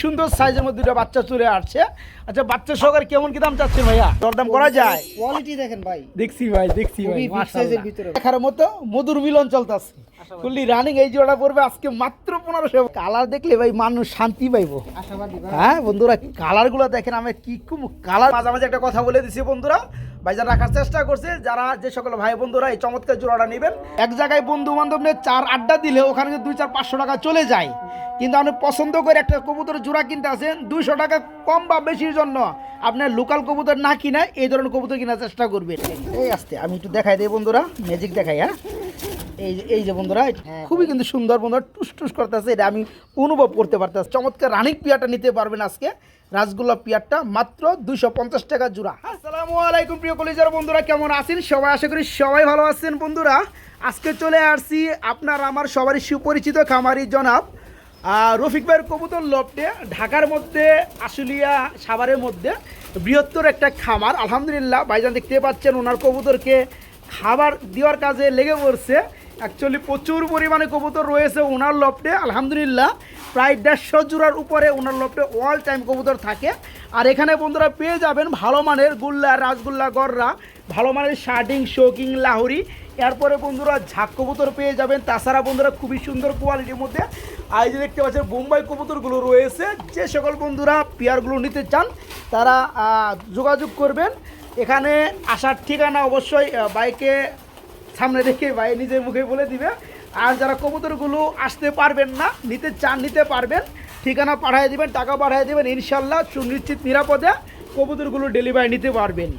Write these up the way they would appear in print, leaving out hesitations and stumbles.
সুন্দর সাইজের মধ্যে দুটো বাচ্চা চলে আসছে। আচ্ছা বাচ্চা সহকারে কেমন কি দাম চাচ্ছেন ভাইয়া? দরদাম করা যায়? কোয়ালিটি দেখেন ভাই, দেখছি ভাই খুবই big size এর ভিতরে। দেখার মতো মধুর মিলন চলতেছে। ফুললি রানিং এই জোড়া পড়বে আজকে মাত্র 1500। কালার দেখলে ভাই মানুষ শান্তি পাইবো। আশাবাদী ভাই। হ্যাঁ বন্ধুরা কালার গুলো দেখেন, আমি কি কালার। মাঝামাঝি একটা কথা বলে দিছি বন্ধুরা, ভাইজান রাখার চেষ্টা করছে। যারা যে সকল ভাই বন্ধুরা এই চমৎকার জোড়াটা নেবেন, এক জায়গায় বন্ধু বান্ধব নিয়ে 4 আড্ডা দিলে ওখানে 2-4-500 টাকা চলে যায়, কিন্তু আপনি পছন্দ করে একটা কবুতর জোড়া কিনতে আসেন 200 টাকা কম বা বেশির জন্য আপনার লোকাল কবুতর না কিনা এই ধরনের কবুতর কেনার চেষ্টা করবেন। এই আসতে আমি একটু দেখাই দিই বন্ধুরা, ম্যাজিক দেখাই। হ্যাঁ এই যে বন্ধুরা খুবই কিন্তু সুন্দর বন্ধুরা টুস টুস করতেছে, এটা আমি অনুভব করতে পারতেছি। চমৎকার রানিং পিয়ারটা নিতে পারবেন আজকে, রাসগোল্লা পিয়ারটা মাত্র 250 টাকা জোড়া। আসসালামু আলাইকুম প্রিয় কলিজার বন্ধুরা, কেমন আছেন সবাই? আশা করি সবাই ভালো আছেন বন্ধুরা। আজকে চলে আসছি আপনার আমার সবারই সুপরিচিত খামারি জনাব রফিক ভাইয়ের কবুতর লফটে, ঢাকার মধ্যে আশুলিয়া সাভারের মধ্যে বৃহত্তর একটা খামার। আলহামদুলিল্লাহ ভাইজান দেখতে পাচ্ছেন ওনার কবুতরকে খাবার দেওয়ার কাজে লেগে পড়ছে। অ্যাকচুয়ালি প্রচুর পরিমাণে কবুতর রয়েছে ওনার লফটে। আলহামদুলিল্লাহ প্রায় 150 জোড়ার উপরে ওনার লফটে অল টাইম কবুতর থাকে। আর এখানে বন্ধুরা পেয়ে যাবেন ভালো মানের গুল্লা, রাসগোল্লা, গররা, ভালো মানের শার্টিং, শোকিং, লাহোরি। এরপরে বন্ধুরা ঝাঁক কবুতর পেয়ে যাবেন। তাছাড়া বন্ধুরা খুবই সুন্দর কোয়ালিটির মধ্যে আজ যে দেখতে পাচ্ছেন বোম্বাই কবুতরগুলো রয়েছে। যে সকল বন্ধুরা পেয়ারগুলো নিতে চান তারা যোগাযোগ করবেন। এখানে আসার ঠিকানা অবশ্যই বাইকে সামনে রেখে ভাই নিজের মুখে বলে দিবে। আর যারা কবুতরগুলো আসতে পারবেন না, নিতে চান নিতে পারবেন, ঠিকানা পাঠিয়ে দিবেন, টাকা পাঠিয়ে দেবেন, ইনশাল্লাহ সুনিশ্চিত নিরাপদে কবুতরগুলো ডেলিভারি নিতে পারবেন।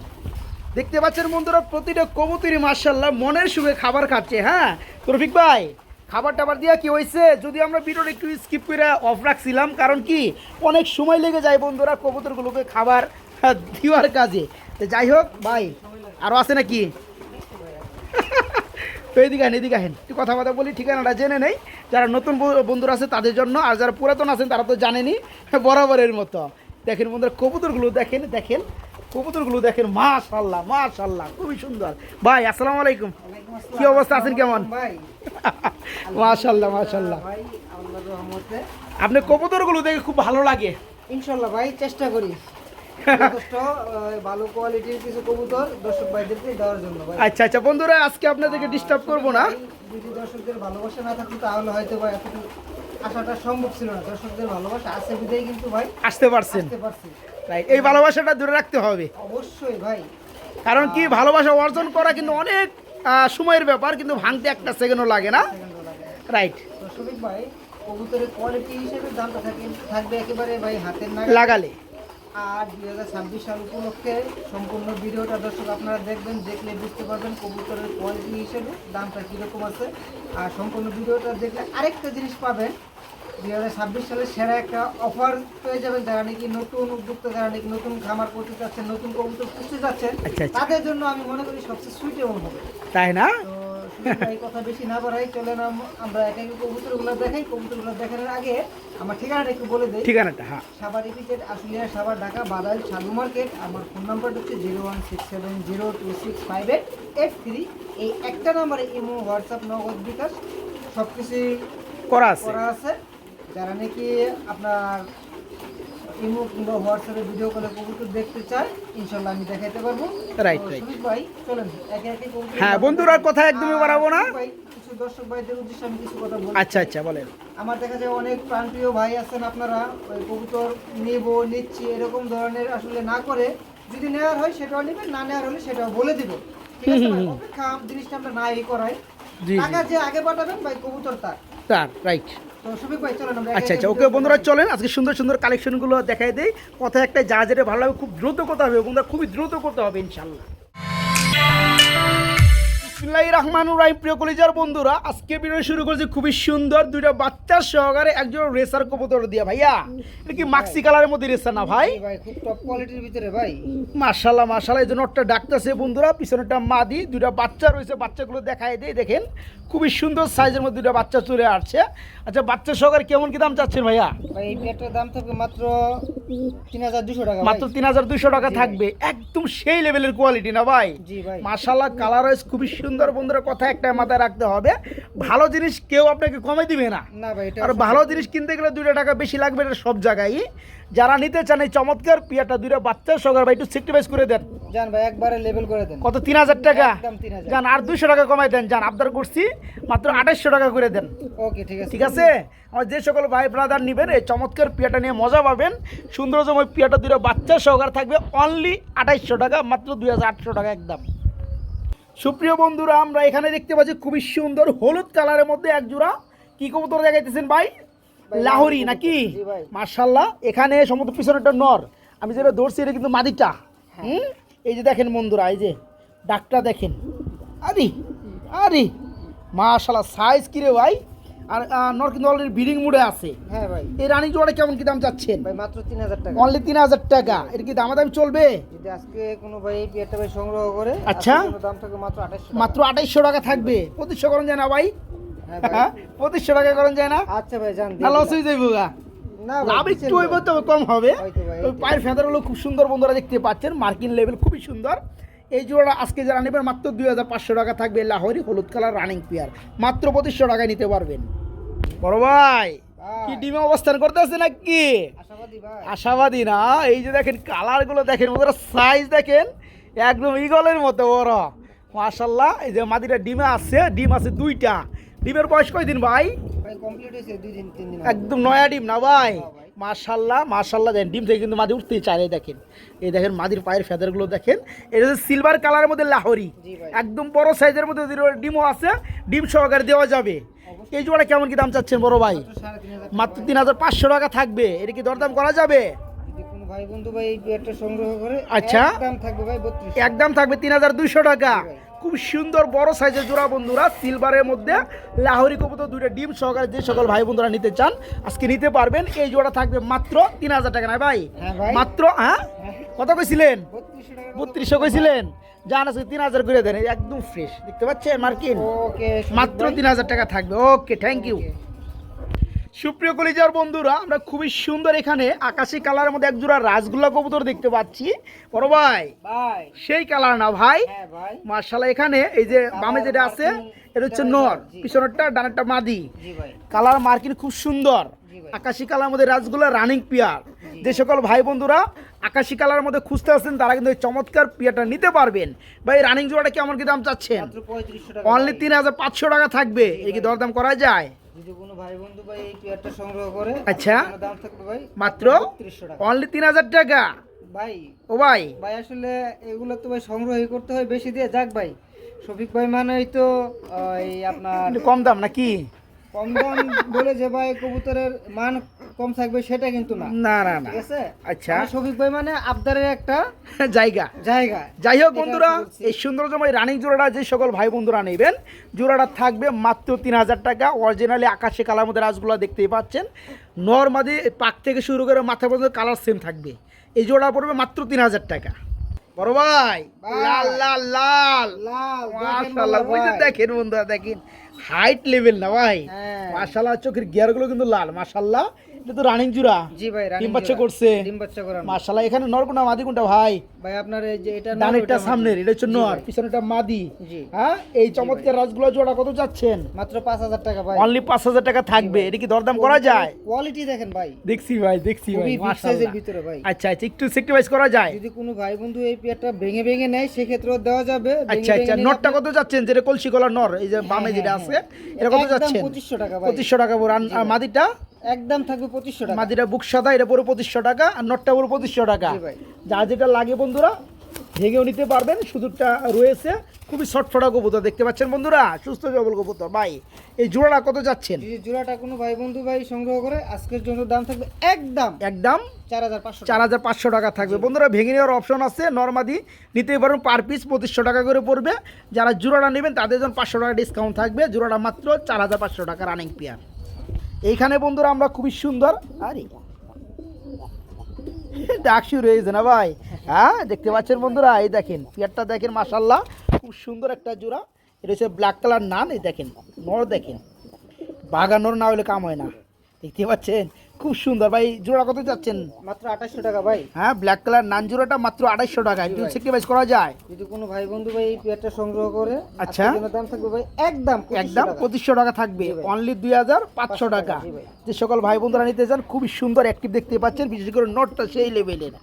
দেখতে পাচ্ছেন বন্ধুরা প্রতিটা কবুতরই মাশাআল্লাহ মনের সুখে খাবার খাচ্ছে। হ্যাঁ রফিক ভাই খাবার টাবার দিয়া কি হয়েছে, যদি আমরা ভিডিওটা একটু স্কিপ করে অফ রাখছিলাম, কারণ কি অনেক সময় লেগে যায় বন্ধুরা কবুতরগুলোকে খাবার দেওয়ার কাজে। তো যাই হোক ভাই আরও আছে নাকি? তো এদিকে আহেন একটু কথা বলি, ঠিকানাটা জেনে নেই। যারা নতুন বন্ধুরা আছে তাদের জন্য, আর যারা পুরাতন আছেন তারা তো জানেনি বরাবরের মতো। দেখেন বন্ধুরা কবুতরগুলো দেখেন কবুতরগুলো দেখেন, মাশাআল্লাহ মাশাআল্লাহ খুবই সুন্দর। ভাই আসসালামু আলাইকুম, কি অবস্থা আছেন, কেমন? মাশাআল্লাহ মাশাআল্লাহ। আপনি কবুতরগুলো দেখে খুব ভালো লাগে। ইনশাআল্লাহ ভাই চেষ্টা করি ভালো কোয়ালিটির কিছু কবুতর দর্শক ভাইদেরকে দেওয়ার জন্য। আচ্ছা আচ্ছা বন্ধুরা আজকে আপনাদেরকে ডিস্টার্ব করবো না। যদি দর্শকদের ভালোবাসা না থাকতো তাহলে হয়তো ভাই এতটুকু আসাটা সম্ভব ছিল না। দর্শকদের ভালোবাসা আছে বিধায় কিন্তু ভাই আসতে পারছি। রাইট, এই ভালোবাসাটা ধরে রাখতে হবে অবশ্যই ভাই, কারণ কি ভালোবাসা অর্জন করা কিন্তু অনেক সময়ের ব্যাপার, কিন্তু ভাঙতে একটা সেকেন্ডও লাগে না। রাইট, তো শফিক ভাই কবুতরের কোয়ালিটি হিসেবে দামটা থাকবে একেবারে ভাই হাতের লাগালে। আর 2026 সাল উপলক্ষে সম্পূর্ণ ভিডিওটা দর্শক আপনারা দেখবেন, দেখলে বুঝতে পারবেন কবুতরের কোয়ালিটি হিসেবে দামটা কীরকম আছে। আর সম্পূর্ণ ভিডিওটা দেখলে আরেকটা জিনিস পাবেন, 2026 সালের সেরা একটা অফার পেয়ে যাবেন। যারা নাকি নতুন উদ্যোক্তা, যারা নাকি নতুন খামার করতে যাচ্ছেন, নতুন কবুতর পুষতে যাচ্ছেন, তাদের জন্য আমি মনে করি সবচেয়ে সুইটেবল হবে, তাই না? এই কথা বেশি না বাড়াই, চলেন আমরা একে একে কবুতরগুলো দেখাই। কবুতরগুলো দেখানোর আগে আমার ঠিকানাটা একটু বলে দেই। ঠিকানাটা সাভার ইপিজেড, আশুলিয়া সাভার, ঢাকা বাদাল শালু মার্কেট। আমার ফোন নাম্বারটা হচ্ছে 01670265883। এই একটা নাম্বারে ইমো, হোয়াটসঅ্যাপ, নগদ, বিকাশ সব কিছুই করা আছে। যারা নাকি আপনার ইমো কিংবা হোয়াটসঅ্যাপে ভিডিও কলে কবুতর দেখতে চায় ইনশাল্লাহ আমি দেখাইতে পারবো। রাইট ভাই চলেন একে একে কবুতর। হ্যাঁ বন্ধুরা কথা একদমই বাড়াবো না ভাই, কিছু দর্শক ভাইদের উদ্দেশ্যে আমি কিছু কথা বলি। আচ্ছা আচ্ছা বলেন। আমার দেখা যায় অনেক প্রাণপ্রিয় ভাই আছেন, আপনারা ওই কবুতর নিচ্ছি এরকম ধরনের আসলে না করে, যদি নেওয়ার হয় সেটাও নেবেন, না নেওয়ার হলে সেটাও বলে দিব। ঠিক আছে ভাই, অপেক্ষা জিনিসটা আমরা না করাই, টাকা যে আগে পাঠাবেন ভাই কবুতর তার। রাইট। আচ্ছা আচ্ছা ওকে বন্ধুরা চলেন আজকে সুন্দর সুন্দর কালেকশনগুলো দেখাই দেই। কথা একটা যা যেটা ভালো লাগে খুব দ্রুত করতে হবে বন্ধুরা, খুবই দ্রুত করতে হবে ইনশাল্লাহ। বিসমিল্লাহির রহমানির রহিম। প্রিয় কলিজার বন্ধুরা আজকে ভিডিও শুরু করছি খুবই সুন্দর দুইটা বাচ্চা সহকারে একজন রেসার কবুতর দিয়া। ভাইয়া এটা কি মাক্সি কালারের মধ্যে রেসার না ভাই? ভাই খুব টপ কোয়ালিটির ভিতরে ভাই, মাশাআল্লাহ মাশাআল্লাহ। এই জন্য একটা ডাকতেছে বন্ধুরা, পিছনেটা মাদি, দুইটা বাচ্চা রয়েছে, বাচ্চাগুলো দেখাই দেই। দেখেন খুবই সুন্দর সাইজের মধ্যে দুইটা বাচ্চা চলে আসছে। আচ্ছা বাচ্চা সহকারে কেমন কি দাম চাচ্ছেন ভাইয়া? ভাই এই পেয়ারটার দাম থাকবে মাত্র 3200 টাকা। মাত্র 3200 টাকা থাকবে, একদম সেই লেভেলের কোয়ালিটি না ভাই? জি ভাই মাশাআল্লাহ কালার ওয়াইজ খুবই সুন্দর বন্ধুরা, কথা একটা মাথায় রাখতে হবে, ভালো জিনিস কেউ আপনাকে কমে দিবে না। না ভাই, এটা আর ভালো জিনিস কিনতে গেলে 2 টাকা বেশি লাগবে, এটা সব জায়গায়। যারা নিতে চান এই চমৎকার পিয়াটা 2 বাচ্চা সহকারে ভাই একটু সেক্রিফাইস করে দেন। জান ভাই একবারে লেভেল করে দেন। কত? 3000 টাকা। একদম 3000। জান আর 200 টাকা কমাই দেন, জান আবদার করছি, মাত্র 2800 টাকা করে দেন। ওকে, ঠিক আছে। ঠিক আছে, আমার যে সকল ভাই ব্রাদার নেবেন এই চমৎকার পিয়াটা নিয়ে মজা পাবেন। সুন্দরতম পিয়াটা 2 বাচ্চা সহকারে থাকবে অনলি 2800 টাকা, মাত্র 2800 টাকা একদম। সুপ্রিয় বন্ধুরা, আমরা এখানে দেখতে পাচ্ছি খুবই সুন্দর হলুদ কালারের মধ্যে এক জোড়া কি কবুতর দেখাইতেছেন ভাই? লাহোরি নাকি? জি ভাই। মাশাআল্লাহ, এখানে সমুদ্র পিছনে একটা নর, আমি যেটা ধরছি এটা কিন্তু মাদিটা। এই যে দেখেন বন্ধুরা, এই যে ডাকটা দেখেন, আরে আরে মাশাআল্লাহ, সাইজ কি রে ভাই। আর নর কিন্তু অলরেডি ব্রিডিং মুডে আছে। হ্যাঁ ভাই। এই রানিং জোড়াটা কেমন কি দাম চাচ্ছেন? ভাই মাত্র 3000 টাকা। অনলি 3000 টাকা। এর কি দামাদামি চলবে? যদি আজকে কোনো ভাই এই পেয়ারটা ভাই সংগ্রহ করে, আচ্ছা। আজকের জন্য দাম থাকবে মাত্র 2800 টাকা। মাত্র 2800 টাকা থাকবে। 2500 করেন যায় না ভাই? হ্যাঁ ভাই। 2500 টাকা করেন যায় না? আচ্ছা ভাই, জান না, লস হয়ে যাইবো গা। না ভাই, লাভ দিচ্ছেন একটু ভাই। হইব, তবে কম হবে। হয়তো ভাই, ওই পায়ের ফেদারগুলো খুব সুন্দর বন্ধুরা, দেখতে পাচ্ছেন মার্কিন লেভেল, খুবই সুন্দর। এই জোড়াটা আজকে যারা নেবেন মাত্র 2500 টাকা থাকবে। লাহোরি হলুদ কালার রানিং পেয়ার, মাত্র 2500 টাকায় নিতে পারবেন। বড় ভাই কি ডিমে অবস্থান করতে আছে নাকি? আশাবাদী ভাই। আশাবাদী না? এই যে দেখেন কালারগুলো দেখেন বন্ধুরা, সাইজ দেখেন একদম ইগলের মতো বড়। মাশাআল্লাহ, এই যে মাদিটা ডিমে আছে, ডিম আছে 2টা। ডিমের বয়স কয়দিন ভাই? ভাই কমপ্লিট হয়েছে 2 দিন 3 দিন। একদম নয়া ডিম না ভাই? হ্যাঁ ভাই। মাশাআল্লাহ মাশাআল্লাহ, দেখেন ডিম থেকে কিন্তু মাদি উঠতেই চায়। এই দেখেন, এই দেখেন মাদির পায়ের ফেদারগুলো দেখেন, এটা হচ্ছে সিলভার কালারের মধ্যে লাহোরি, জি ভাই। একদম বড় সাইজের মধ্যে ডিমও আছে, ডিম সহকারে দেওয়া যাবে। এই জোড়া কেমন কি দাম চাচ্ছেন বড় ভাই? মাত্র 3500 মাত্র 3500 টাকা থাকবে। এটা কি দরদাম করা যাবে? যদি কোনো ভাই বন্ধু ভাই এই পেয়ারটা সংগ্রহ করে, আচ্ছা। একদম থাকবে ভাই 3200। একদম থাকবে 3200 টাকা। জি ভাই। খুব সুন্দর বড় সাইজের জোড়া বন্ধুরা, সিলভারের মধ্যে লাহোরি কবুতর 2টা ডিম সহকারে যে সকল ভাই বন্ধুরা নিতে চান আজকে নিতে পারবেন। এই জোড়া থাকবে মাত্র 3000 টাকা। না ভাই? হ্যাঁ ভাই। মাত্র কত কইছিলেন? 3200 টাকা। 3200 কইছিলেন, জান আজকে 3000 করে দেন। এই একদম ফ্রেশ, দেখতে পাচ্ছেন মার্কিন, ওকে, মাত্র 3000 টাকা থাকবে। ওকে, থ্যাংক ইউ। সুপ্রিয় কলিজার বন্ধুরা, আমরা খুবই সুন্দর এখানে আকাশি কালারের মধ্যে এক জোড়া রাজগোল্লা কবুতর দেখতে পাচ্ছি। বড় ভাই ভাই। সেই কালার না ভাই? হ্যাঁ ভাই। মাশাআল্লাহ, এখানে এই যে বামে যেটা আছে এটা হচ্ছে নর, জি। পিছনেরটা ডানেরটা মাদি। জি ভাই। কালার মার্কিন খুব সুন্দর, জি ভাই। আকাশি কালার মধ্যে রাজগোল্লা রানিং পিয়ার। যে সকল ভাই বন্ধুরা আকাশি কালার মধ্যে খুঁজতে আসছেন তারা কিন্তু এই চমৎকার পিয়ারটা নিতে পারবেন। ভাই রানিং জোড়াটা কেমন কি দাম চাচ্ছেন? মাত্র 3500 টাকা। অনলি 3500 টাকা থাকবে। এই কি দরদাম করা যায়? যদি কোনো ভাই বন্ধু ভাই এই পেয়ারটা সংগ্রহ করে, আচ্ছা। আজকের জন্য দাম থাকবে ভাই মাত্র 3200 টাকা। অনলি 3000 টাকা। ভাই ও ভাই, ভাই আসলে এগুলো তো ভাই সংগ্রহই করতে হয় বেশি দিয়ে। যাক ভাই, শফিক ভাই মানেই তো এই আপনার একটু কম দাম নাকি? কম দাম বলে যে ভাই কবুতরের মান কম থাকবে সেটা কিন্তু না। না না না, ঠিক আছে? আচ্ছা। মানে শফিক ভাই মানে আবদারের একটা জায়গা। জায়গা। যাই হোক এটা বন্ধুরা, বলছি। এই সৌন্দর্যময় রানিং জোড়াটা যে সকল ভাই বন্ধুরা নেবেন, জোড়াটা থাকবে মাত্র 3000 টাকা। অরিজিনালি আকাশি কালার মধ্যে রাজগুলো দেখতেই পাচ্ছেন, নর্মাদি পাক থেকে শুরু করে মাথা পর্যন্ত কালার সেম থাকবে। এই জোড়া পড়বে মাত্র 3000 টাকা। বড় ভাই, ভাই। লাল লাল লাল লাল মাশাআল্লাহ, ওই যে দেখেন বন্ধুরা, দেখেন হাইট লেভেল না ভাই? হ্যাঁ। মাশাআল্লাহ, চোখের গিয়ারগুলো কিন্তু লাল। মাশাআল্লাহ, এটা তো রানিং জোড়া। জি ভাই, ডিম বাচ্চা করছে। ডিম বাচ্চা করানো। মাশাআল্লাহ, এখানে নর কোনটা মাদি কোনটা ভাই? ভাই আপনার এই যে এটা ডানেরটা সামনের, এটা হচ্ছে জি নর, ভাই। পিছনেরটা মাদি। জি। হ্যাঁ, এই চমৎকার রাজগুলো জোড়া কত যাচ্ছেন? মাত্র 5000 টাকা ভাই। অনলি 5000 টাকা থাকবে। এটা কি দরদাম করা যায়? কোয়ালিটি দেখেন ভাই, দেখছি ভাই, দেখছি ভাই, খুবই বিগ মাশাআল্লাহ। সাইজের ভিতরে ভাই। আচ্ছা আচ্ছা, একটু সেক্রিফাইস করা যায়? যদি কোনো ভাই বন্ধু এই পেয়ারটা ভেঙে ভেঙে নেয় সেক্ষেত্রেও দেওয়া যাবে। আচ্ছা আচ্ছা, নরটা কত যাচ্ছেন? যেটা কলসি গলার নর, এই যে বামে যেটা আছে, এটা কত যাচ্ছেন? 2500 টাকা ভাই। 2500 টাকা পুরো। আর মাদিটা? একদম থাকবে 2500 টাকা। মাদিটা বুক সাদা, এটা পুরো 2500 টাকা। আর নরটা পুরো 2500 টাকা। জি ভাই। যা যেটা লাগে বন্ধুরা ভেঙেও নিতে পারবেন, সুযোগটা রয়েছে। খুবই ছটফটা কবুতর দেখতে পাচ্ছেন বন্ধুরা, সুস্থ সবল কবুতর। ভাই এই জোড়াটা কত যাচ্ছেন? যদি জোড়াটা কোনো ভাই বন্ধু ভাই সংগ্রহ করে, আজকের জন্য দাম থাকবে একদম একদম 4500 টাকা। 4500 টাকা থাকবে বন্ধুরা। ভেঙে নেওয়ার অপশন আছে, নর্মাদি নিতে পারবেন, পার পিস 2500 টাকা করে পড়বে। যারা জোড়াটা নেবেন তাদের জন্য 500 টাকা ডিসকাউন্ট থাকবে। জোড়াটা মাত্র 4500 টাকা রানিং পেয়ার। এইখানে বন্ধুরা আমরা খুবই সুন্দর, আরে ডাক শুরু হয়েছে না ভাই? হ্যাঁ, দেখতে পাচ্ছেন বন্ধুরা, এই দেখেন পেয়ারটা দেখেন, মাশাআল্লাহ খুব সুন্দর একটা জোড়া। এটা হচ্ছে ব্ল্যাক কালার নান। এই দেখেন নর, দেখেন বাঘা নর না হলে কাম হয় না। দেখতে পাচ্ছেন খুব সুন্দর ভাই। জোড়া কত যাচ্ছেন? মাত্র 2800 টাকা ভাই। হ্যাঁ, ব্ল্যাক কালার নান জোড়াটা মাত্র 2800 টাকা। একটু স্যাক্রিফাইস করা যায় যদি কোনো ভাই বন্ধু ভাই এই পেয়ারটা সংগ্রহ করে, আচ্ছা, আজকের জন্য দাম থাকবে ভাই একদম 2500 টাকা থাকবে, অনলি 2500 টাকা। যে সকল ভাই বন্ধুরা নিতে চান, খুবই সুন্দর অ্যাক্টিভ দেখতে পাচ্ছেন, বিশেষ করে নোটটা সেই লেভেলের।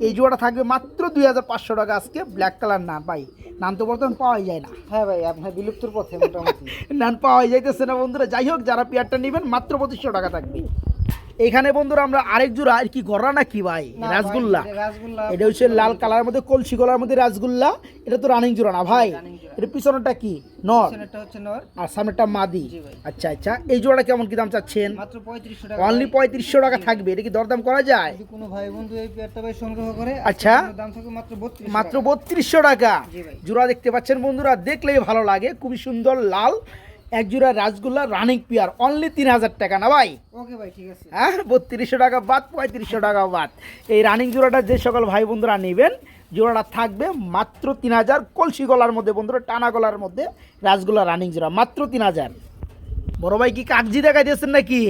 এই জোড়াটা থাকবে মাত্র 2500 টাকা আজকে। ব্ল্যাক কালার নান ভাই, নান তো বর্তমান পাওয়াই যায় না। হ্যাঁ ভাই, আপনার বিলুপ্তর পথে মোটামুটি নান পাওয়াই যাইতেছে না বন্ধুরা। যাই হোক, যারা পেয়ারটা নেবেন মাত্র 2500 টাকা থাকবে। এখানে বন্ধুরা আমরা আরেক জোড়া, আর কি গড়া নাকি ভাই, না রাসগোল্লা। ভাই, রাসগোল্লা এটা হচ্ছে লাল কালারের মধ্যে কলসি গলার মধ্যে রাসগোল্লা। এটা তো রানিং জোড়া না ভাই? রানিং জোড়া। এটা পিছনেরটা কি নর পিছনেরটা হচ্ছে নর আর সামনেরটা মাদি। জি ভাই। আচ্ছা আচ্ছা, এই জোড়াটা কেমন কি দাম চাচ্ছেন? মাত্র 3500 টাকা। অনলি 3500 টাকা থাকবে। এটা কি দরদাম করা যায়? যদি কোনো ভাই বন্ধু এই পেয়ারটা ভাই সংগ্রহ করে, আচ্ছা, আজকের জন্য দাম থাকবে মাত্র 3200 মাত্র 3200 টাকা। জি ভাই। জোড়া দেখতে পাচ্ছেন বন্ধুরা, দেখলেই ভালো লাগে। খুবই সুন্দর লাল এক জোড়া রাসগোল্লা রানিং পেয়ার, অনলি 3000 টাকা না ভাই? ওকে ভাই, ঠিক আছে। হ্যাঁ, 3200 টাকা বাদ, 3500 টাকা বাদ। এই রানিং জোড়াটা যে সকল ভাই বন্ধুরা নেবেন, জোড়াটা থাকবে মাত্র 3000। কলসি গলার মধ্যে বন্ধুরা, টানা গলার মধ্যে রাসগোল্লা রানিং জোড়া, মাত্র 3000। বড় ভাই কি কাগজি দেখাই দিয়েছেন নাকি?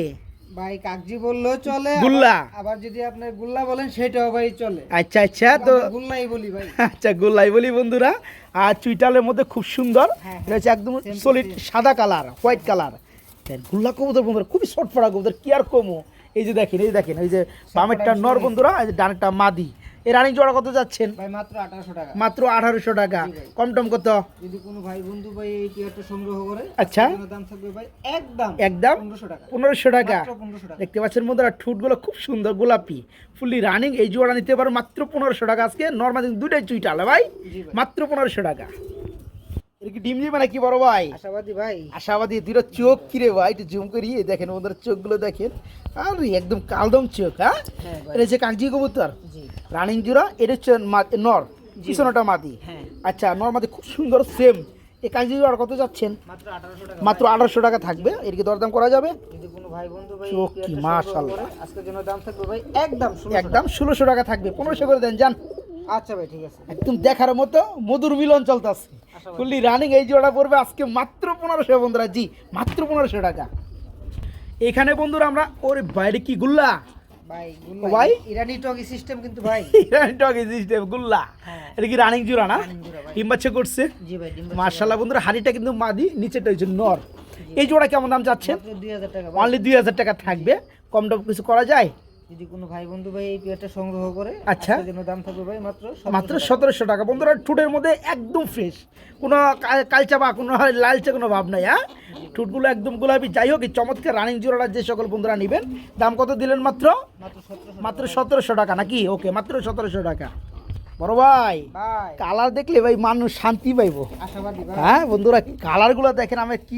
ভাই কাগজি বললেও চলে, গুল্লা। আবার যদি আপনি গুল্লা বলেন সেটাও ভাই চলে। আচ্ছা আচ্ছা, তো আমরা গুল্লাই বলি ভাই। আচ্ছা, গোল্লাই বলি বন্ধুরা। আর চুইটালের মধ্যে খুব সুন্দর, হ্যাঁ, এটা হচ্ছে একদম same to সলিড same। সাদা কালার, হোয়াইট কালার। গুল্লা কবুতর বন্ধুরা, খুবই শর্ট পড়া কবুতর, কি আর কমো। এই যে দেখেন, এই যে দেখেন, এই যে বামেরটা নর বন্ধুরা, এই যে ডানেরটা মাদি। এই রানিং জোড়া কত যাচ্ছেন? ভাই মাত্র 1800 টাকা। মাত্র 1800 টাকা। জি ভাই। কম টম কত? যদি কোনো ভাই বন্ধু ভাই এই পেয়ারটা সংগ্রহ করে, আচ্ছা, আজকের জন্য দাম থাকবে ভাই একদম একদম 1500 টাকা। 1500 টাকা। মাত্র 1500 টাকা। দেখতে পাচ্ছেন বন্ধুরা, ঠুটগুলো খুব সুন্দর গোলাপি, ফুললি রানিং। এই জোড়া নিতে পারো মাত্র 1500 টাকা আজকে। নর্মাল দুইটাই চুইটালে ভাই, জি ভাই। মাত্র 1500 টাকা। এর কি ডিম দিবে নাকি বড় ভাই? আশাবাদী ভাই। আশাবাদী। দুটো চোখ কিরে ভাই, একটু জুম করি, এই দেখেন বন্ধুরা চোখগুলো দেখেন, আর একদম কালদম চোখ। হ্যাঁ, হ্যাঁ ভাই। এটা হচ্ছে কাগজি কবুতর জি। রানিং জোড়া। এটা হচ্ছে নর, পিছনটা মাদি। হ্যাঁ। আচ্ছা, নর মাদি খুব সুন্দর সেম। এই কাগজি জোড়া কত যাচ্ছেন? মাত্র 1800 টাকা। মাত্র 1800 টাকা থাকবে। এর কি দরদাম করা যাবে? যদি কোনো ভাই বন্ধু ভাই চোখ এই কি পেয়ারটা সংগ্রহ মাশাআল্লাহ। করে, আজকের জন্য দাম থাকবে ভাই একদম 1600 একদম 1600 টাকা থাকবে। 1500 করে দেন যান। আচ্ছা ভাই, ঠিক আছে। একদম দেখার মতো মধুর মিলন চলতেছে। আশাবাদী। ফুললি রানিং এই জোড়া পড়বে আজকে মাত্র 1500 বন্ধুরা। জি, মাত্র 1500 টাকা। এখানে বন্ধুরা আমরা, ওরে বাইরে কি গুল্লা ভাই ও ভাই? ইরানি টকি সিস্টেম কিন্তু ভাই। সিস্টেম গুল্লা। হ্যাঁ। এটা কি রানিং জোড়া না? রানিং জোড়া ভাই। ডিম বাচ্চা করছে জি ভাই, ডিম মাশাআল্লাহ বন্ধুরা। হাড়িটা কিন্তু মাদি, নিচেটা হচ্ছে নর। এই জোড়া কেমন দাম যাচ্ছে? মাত্র 2000 টাকা ভাই। অনলি 2000 টাকা থাকবে। কম দাম কিছু করা যায়? যদি কোনো ভাই বন্ধু ভাই এই পেয়ারটা সংগ্রহ করে, আচ্ছা। আজকের জন্য দাম থাকবে ভাই মাত্র মাত্র 1700 টাকা বন্ধুরা। ঠুটের মধ্যে একদম ফ্রেশ, কোনো কালচা বা কোনো লালচে কোনো ভাব নাই। হ্যাঁ, ঠুটগুলো একদম গোলাপি। যাই হোক, এই চমৎকার রানিং জোড়াটা যে সকল বন্ধুরা নেবেন, দাম কত দিলেন? মাত্র মাত্র 1700 টাকা নাকি? ওকে, মাত্র 1700 টাকা। বড় ভাই, ভাই। কালার দেখলে ভাই মানুষ শান্তি পাইবো। আশাবাদী ভাই। হ্যাঁ বন্ধুরা, কালারগুলো দেখেন, আমি কি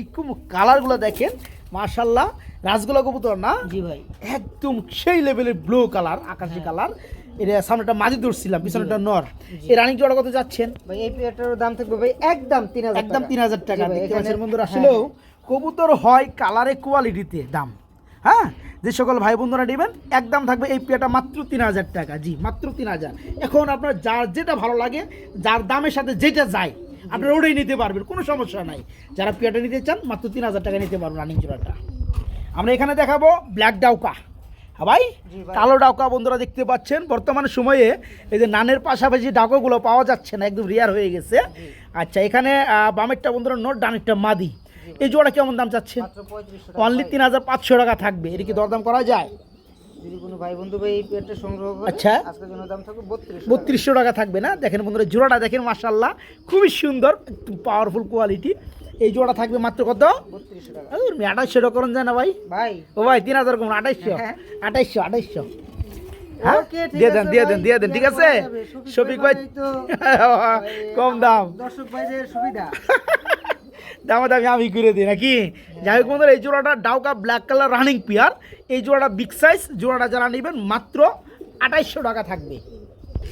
কালারগুলো দেখেন মাশাআল্লাহ। রাসগোল্লা কবুতর না? জি ভাই। একদম সেই লেভেলের ব্লু কালার, আকাশি কালার। এটা সামনেটা মাঝি ধরছিলাম, পিছনেটা নর। এই রানিং জোড়া কত যাচ্ছেন? ভাই এই পেয়ারটার দাম থাকবে ভাই একদম 3000 একদম 3000 টাকা। জি ভাই, দেখতে পাচ্ছেন এখানে- বন্ধুরা, হ্যাঁ, আসলেও কবুতর হয় কালারে, কোয়ালিটিতে দাম। হ্যাঁ, যে সকল ভাই বন্ধুরা নেবেন, একদম থাকবে এই পেয়ারটা মাত্র 3000 টাকা। জি, মাত্র 3000। এখন আপনার যার যেটা ভালো লাগে, যার দামের সাথে যেটা যায়, আপনারা ওটাই নিতে পারবেন, কোনো সমস্যা নাই। যারা পেয়ারটা নিতে চান, মাত্র 3000 টাকা নিতে পারবেন রানিং জোড়াটা। আমরা এখানে দেখাবো ব্ল্যাক ডাউকা। হ্যাঁ ভাই, জি ভাই। কালো ডাউকা বন্ধুরা দেখতে পাচ্ছেন। বর্তমান সময়ে এই যে নানের পাশাপাশি ডাউকাগুলো পাওয়া যাচ্ছে না, একদম রেয়ার হয়ে গেছে। আচ্ছা, এখানে বামেরটা বন্ধুরা নর, ডানেরটা মাদি। এই জোড়া কেমন দাম চাচ্ছেন? মাত্র 3500 টাকা। অনলি 3500 টাকা থাকবে। এর কি দরদাম করা যায়? যদি কোনো ভাই বন্ধু ভাই এই পেয়ারটা সংগ্রহ করে, আচ্ছা। আজকের জন্য দাম থাকবে 3200 টাকা। 3200 টাকা থাকবে না? দেখেন বন্ধুরা, জোড়াটা দেখেন মাশাআল্লাহ, খুবই সুন্দর, পাওয়ারফুল কোয়ালিটি। এই জোড়া থাকবে মাত্র কত? 3200 টাকা। 2800 টাকা করেন যায় না ভাই? ভাই ও ভাই, 3000 কম, 2800। হ্যাঁ। 2800। হ্যাঁ, ওকে, ঠিক দিয়ে আছে দেন, দিয়ে ভাই, দেন, দিয়ে দেন, ঠিক আছে? করা যাবে। শফিক ভাই, তো কম দাম। দর্শক ভাইদের সুবিধা। দামি আমি করে দিই নাকি? যাই হোক বন্ধুরা, এই জোড়াটা ডাউকা ব্ল্যাক কালার রানিং পেয়ার। এই জোড়াটা বিগ সাইজ। জোড়াটা যারা নেবেন মাত্র 2800 টাকা থাকবে।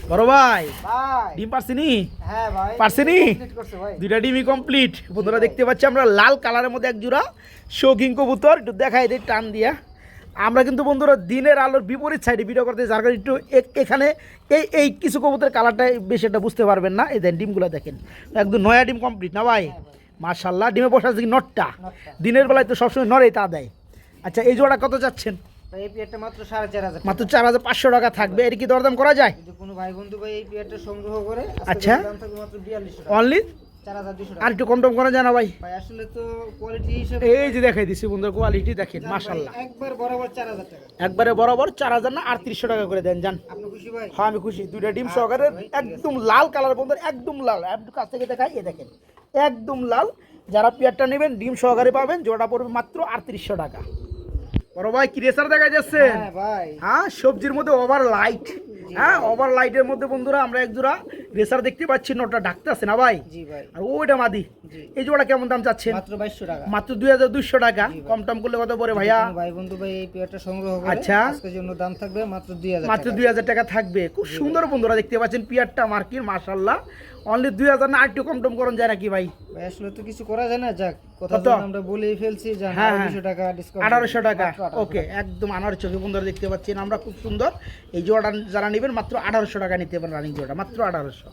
বড় ভাই, ভাই। ডিম পারছিনি? হ্যাঁ ভাই। পারছিনি? কমপ্লিট করছে ভাই। দুইটা ডিমই কমপ্লিট বন্ধুরা। দেখতে পাচ্ছি আমরা লাল কালারের মধ্যে এক জোড়া শৌখিন কবুতর। একটু দেখাই দিই টান দিয়া। আমরা কিন্তু বন্ধুরা দিনের আলোর বিপরীত সাইডে ভিডিও করতে, যার কারণে একটু এখানে এই কিছু কবুতরের কালারটা বেশি একটা বুঝতে পারবেন না। এই দেন ডিমগুলো দেখেন, একদম নয়া ডিম কমপ্লিট না ভাই? মাশাআল্লাহ। ডিমে বসা আছে কি নটটা? দিনের বেলায় তো সবসময় নরেই তা দেয়। আচ্ছা, এই জোড়া কত যাচ্ছেন? ভাই এই পেয়ারটা মাত্র 4500 মাত্র 4500 টাকা থাকবে। এর কি দরদাম করা যায়? যদি কোনো ভাই বন্ধু ভাই এই পেয়ারটা সংগ্রহ করে আচ্ছা। দাম থাকবে মাত্র 4200 টাকা। অনলি 4200 টাকা। আর একটু কম টম করা যায় না ভাই? ভাই আসলে তো কোয়ালিটি হিসেবে এই যে দেখাই দিছি বন্ধুরা, কোয়ালিটি দেখেন মাশাআল্লাহ। একবার বরাবর 4000 টাকা। একবারে বরাবর 4000 না 3800 টাকা করে দেন জান। আপনি খুশি ভাই? হ্যাঁ আমি খুশি। দুইটা ডিম সহকারে একদম লাল কালার বন্ধুরা, একদম লাল। একটু কাছ থেকে দেখাই, এই দেখেন একদম লাল। যারা পেয়ারটা নেবেন ডিম সহকারে পাবেন, জোড়া পড়বে মাত্র 3800 টাকা। বড় ভাই কি রেসার দেখা যাচ্ছে? হ্যাঁ ভাই। হ্যাঁ সবজির মধ্যে ওভার লাইট। হ্যাঁ ওভার লাইটের মধ্যে বন্ধুরা আমরা এক জোড়া রেসার দেখতে পাচ্ছি, নটা ডাকতে আছে না ভাই? জি ভাই। আর ওইটা মাদি। জি। এই জোড়া কেমন দাম চাচ্ছেন? মাত্র 2200 টাকা। মাত্র 2200 টাকা। কম টম করলে কত পড়ে ভাইয়া? কোনো ভাই বন্ধু ভাই এই পেয়ারটা সংগ্রহ করে আচ্ছা। আজকের জন্য দাম থাকবে মাত্র 2000 মাত্র টাকা। 2000 টাকা থাকবে। খুব সুন্দর বন্ধুরা দেখতে পাচ্ছেন পিয়ারটা মার্কিন মাশাআল্লাহ। অনলি 2000 না, আর একটু কম টম করুন যায় নাকি ভাই? ভাই আসলে তো কিছু করা যায় না, যাক কথা কত? আমরা বলেই ফেলছি যে হ্যাঁ, 1800 টাকা ডিসকাউন্ট। 1800 টাকা। ওকে একদম আনার চোখে বন্ধুরা দেখতে পাচ্ছেন আমরা, খুব সুন্দর। এই জোড়াটা যারা নেবেন মাত্র 1800 টাকা নিতে পারেন, রানিং জোড়া মাত্র 1800।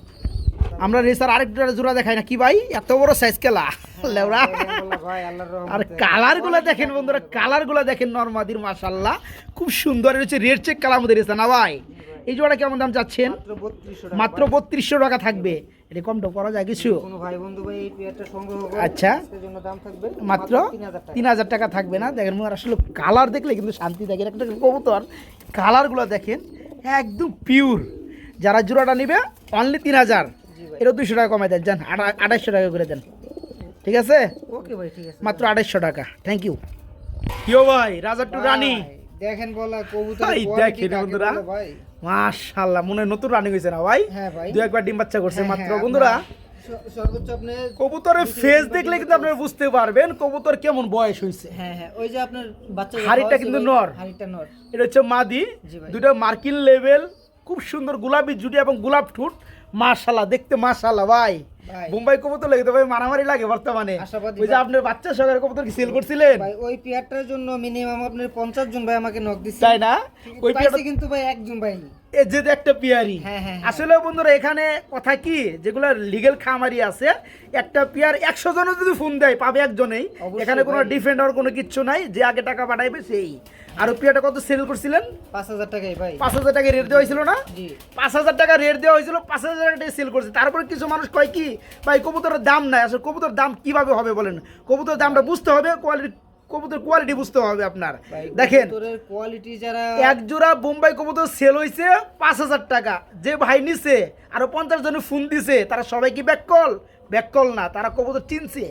আমরা রেসার আরেকটা জোড়া দেখাই না কি ভাই? এত বড় সাইজ কেলা লেওরা। ভাই আল্লাহর রহমতে। আর কালারগুলো দেখেন বন্ধুরা, কালারগুলো দেখেন নরমাদির মাশাআল্লাহ খুব সুন্দর। এটা হচ্ছে রেড চেক কালার মধ্যে রেসা না ভাই? এই জোড়া কেমন দাম চাচ্ছেন? মাত্র 3200 টাকা। মাত্র 3200 টাকা থাকবে। এটা কম টম করা যায় কিছু? কোনো ভাই বন্ধু ভাই এই পেয়ারটা সংগ্রহ করে আচ্ছা। আজকের জন্য দাম থাকবে মাত্র 3000 টাকা। 3000 টাকা থাকবে না? দেখেন মোর আসলে কালার দেখলে কিন্তু শান্তি থাকে। একটা কবুতর কালারগুলো দেখেন একদম পিওর। যারা জোড়াটা নিবে অনলি 3000। জি ভাই। এটা 200 টাকা কমাই দেন যান, 2800 টাকা করে দেন। ঠিক আছে? ওকে ভাই ঠিক আছে। মাত্র 2800 টাকা। Thank you. কিও ভাই রাজা টু রানী ভাই, দেখেন বলা কবুতর ভাই দেখেন বন্ধুরা ভাই। মাশাআল্লাহ, মনে হয় নতুন রানিং হয়েছে না ভাই? হ্যাঁ ভাই। দু একবার ডিম বাচ্চা করছে হ্যাঁ, মাত্র হ্যাঁ, বন্ধুরা। সর্বোচ্চ আপনি কবুতরের ফেস দেখলে কিন্তু আপনারা বুঝতে পারবেন কবুতর কেমন বয়স হয়েছে। হ্যাঁ হ্যাঁ ওই যে আপনার বাচ্চা হাড়িটা কিন্তু নর। হাড়িটা নর। এটা হচ্ছে মাদি। জি ভাই। দুটো মার্কিন লেভেল, খুব সুন্দর গোলাপি জুটি এবং গোলাপ ঠোঁট মাশাআল্লাহ, দেখতে মাশাআল্লাহ ভাই। ভাই। বোম্বাই কবুতর লাগে তো ভাই মারামারি লাগে বর্তমানে। আশাবাদী ওই যে ভাই। আপনার বাচ্চা সহকারে কবুতর কি সেল করছিলেন? ভাই ওই পেয়ারটার জন্য মিনিমাম আপনার 50 জন ভাই আমাকে নক দিছে। তাই না? ওই পাইছে পেয়ারটা কিন্তু ভাই একজন ভাই। এই যে একটা পিয়ারি। হ্যাঁ, হ্যাঁ, হ্যাঁ। আসলে বন্ধুরা এখানে কথা কি, যেগুলো লিগেল খামারি আছে, একটা পিয়ার 100 জনও যদি ফোন দেয় পাবে একজনেই। অবশ্যই এখানে কোনো ভাই। ডিফেন্ডার কোনো কিচ্ছু নাই, যে আগে টাকা পাঠাইবে সেই। আর ওই পিয়ারটা কত সেল করছিলেন? 5000 টাকাই ভাই। 5000 টাকা রেট দেওয়া হয়েছিল না? জি। 5000 টাকা রেট দেওয়া হয়েছিল, 5000 টাকা সেল করছে। তারপরে কিছু মানুষ কয় কি ভাই কবুতরের দাম নাই। আসলে কবুতরের দাম কিভাবে হবে বলেন? কবুতরের দামটা বুঝতে হবে, কোয়ালিটি, কবুতর কোয়ালিটি বুঝতে হবে আপনার। ভাই, দেখেন কবুতরের কোয়ালিটি যারা এক জোড়া বোম্বাই কবুতর সেল হয়েছে 5000 টাকা। যে ভাই নিছে আরো 50 জনে ফোন দিছে, তারা সবাই কি ব্যাককল? ব্যাককল না, তারা কবুতর চিনছে।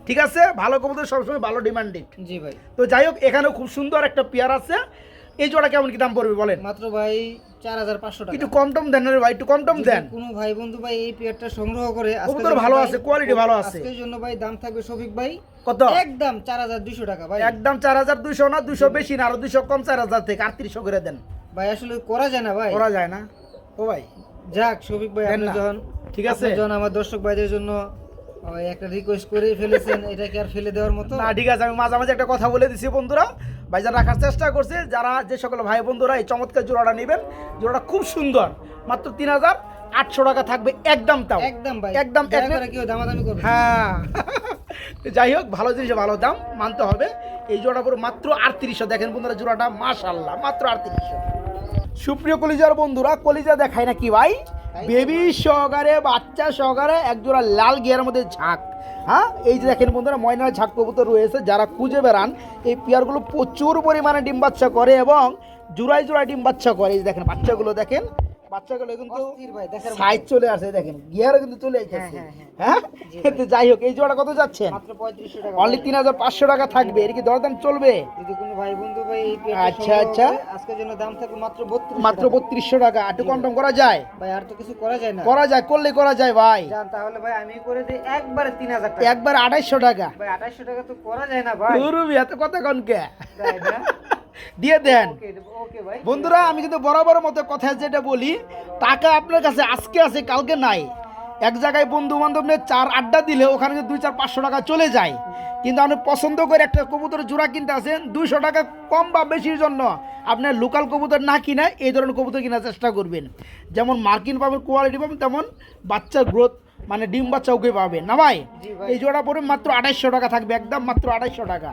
ঠিক আছে? ভালো কবুতর সবসময় ভালো ডিমান্ডেড। জি ভাই। তো যাই হোক, এখানেও খুব সুন্দর একটা পেয়ার আছে। এই জোড়া কেমন কি দাম পড়বে বলেন? মাত্র ভাই 4500 টাকা। একটু কম টম দেন রে ভাই, একটু কম টম দেন। কোনো ভাই বন্ধু ভাই এই পেয়ারটা সংগ্রহ করে কবুতর ভালো আছে, কোয়ালিটি ভালো আছে। আজকের জন্য ভাই দাম থাকবে শফিক ভাই কত? একদম 4200 টাকা ভাই। একদম 4200 না, 200 বেশি না, আরো 200 কম, 4000 থেকে 3800 করে দেন। ভাই আসলে করা যায় না ভাই। করা যায় না ও ভাই? যাক শফিক ভাই, দেন আপনি না। যখন ঠিক আছে। আপনি যখন আমার দর্শক ভাইদের জন্য ওই একটা রিকোয়েস্ট করে ফেলেছেন, এটা কি আর ফেলে দেওয়ার মতো? না ঠিক আছে, আমি মাঝে মাঝে একটা কথা বলে দিছি বন্ধুরা, ভাইজান রাখার চেষ্টা করছে। যারা যে সকল ভাই বন্ধুরা এই চমৎকার জোড়াটা নেবেন, জোড়াটা খুব সুন্দর, মাত্র 3800 টাকা থাকবে একদম। তাও একদম ভাই, একদম দয়া করে কেউ দামাদামি করবে না। হ্যাঁ যাই হোক, ভালো জিনিসে ভালো দাম মানতে হবে। এই জোড়া পুরো মাত্র 3800। দেখেন বন্ধুরা জোড়াটা মাশাআল্লাহ মাত্র 3800। সুপ্রিয় কলিজার বন্ধুরা, কলিজা দেখায় না কি ভাই? বেবি সহকারে, বাচ্চা সহকারে এক জোড়া লাল গিয়ার মধ্যে ঝাঁক। হ্যাঁ এই যে দেখেন বন্ধুরা ময়নার ঝাঁক কবুতর রয়েছে। যারা খুঁজে বেড়ান, এই পেয়ারগুলো প্রচুর পরিমাণে ডিম বাচ্চা করে এবং জোড়ায় জোড়ায় ডিম বাচ্চা করে। এই যে দেখেন বাচ্চাগুলো দেখেন, বাচ্চাগুলো কিন্তু অস্থির ভাই, দেখার সাইজ চলে আসে, দেখেন গিয়ারও কিন্তু চলে আসছে। হ্যাঁ, হ্যাঁ তো যাই হোক, এই জোড়া কত যাচ্ছেন? মাত্র 3500 টাকা। অনলি 3500 টাকা থাকবে। এর কি দরদাম চলবে? যদি কোনো ভাই বন্ধু ভাই এই পেয়ারটা আচ্ছা, সংগ্রহ আচ্ছা। করে, আজকের জন্য দাম থাকবে মাত্র 3200 মাত্র 3200 টাকা। একটু কম টম করা যায়? ভাই আর তো কিছু করা যায় না। করা যায়, করলে করা যায় ভাই। জান তাহলে ভাই আমি করে দিই একবারে 3000 টাকা। একবার 2800 টাকা। ভাই 2800 টাকা তো করা যায় না ভাই। গুরুবি এত কথা কনকে তাই না? দিয়ে দেন। ওকে ওকে ভাই। বন্ধুরা আমি কিন্তু বরাবর মতো কথা যেটা বলি, টাকা আপনার কাছে আজকে আছে কালকে নাই। এক জায়গায় বন্ধু বান্ধব নিয়ে 4 আড্ডা দিলে ওখানে 2-4-500 টাকা চলে যায়। কিন্তু আপনি পছন্দ করে একটা কবুতর জোড়া কিনতে আসেন 200 টাকা কম বা বেশির জন্য আপনার লোকাল কবুতর না কিনা এই ধরনের কবুতর কেনার চেষ্টা করবেন। যেমন মার্কিন পাবেন, কোয়ালিটি পাবেন, তেমন বাচ্চার গ্রোথ মানে ডিম বাচ্চা ওকে পাবেন না ভাই? এই জোড়া পড়বে মাত্র 2800 টাকা থাকবে, একদম মাত্র 2800 টাকা।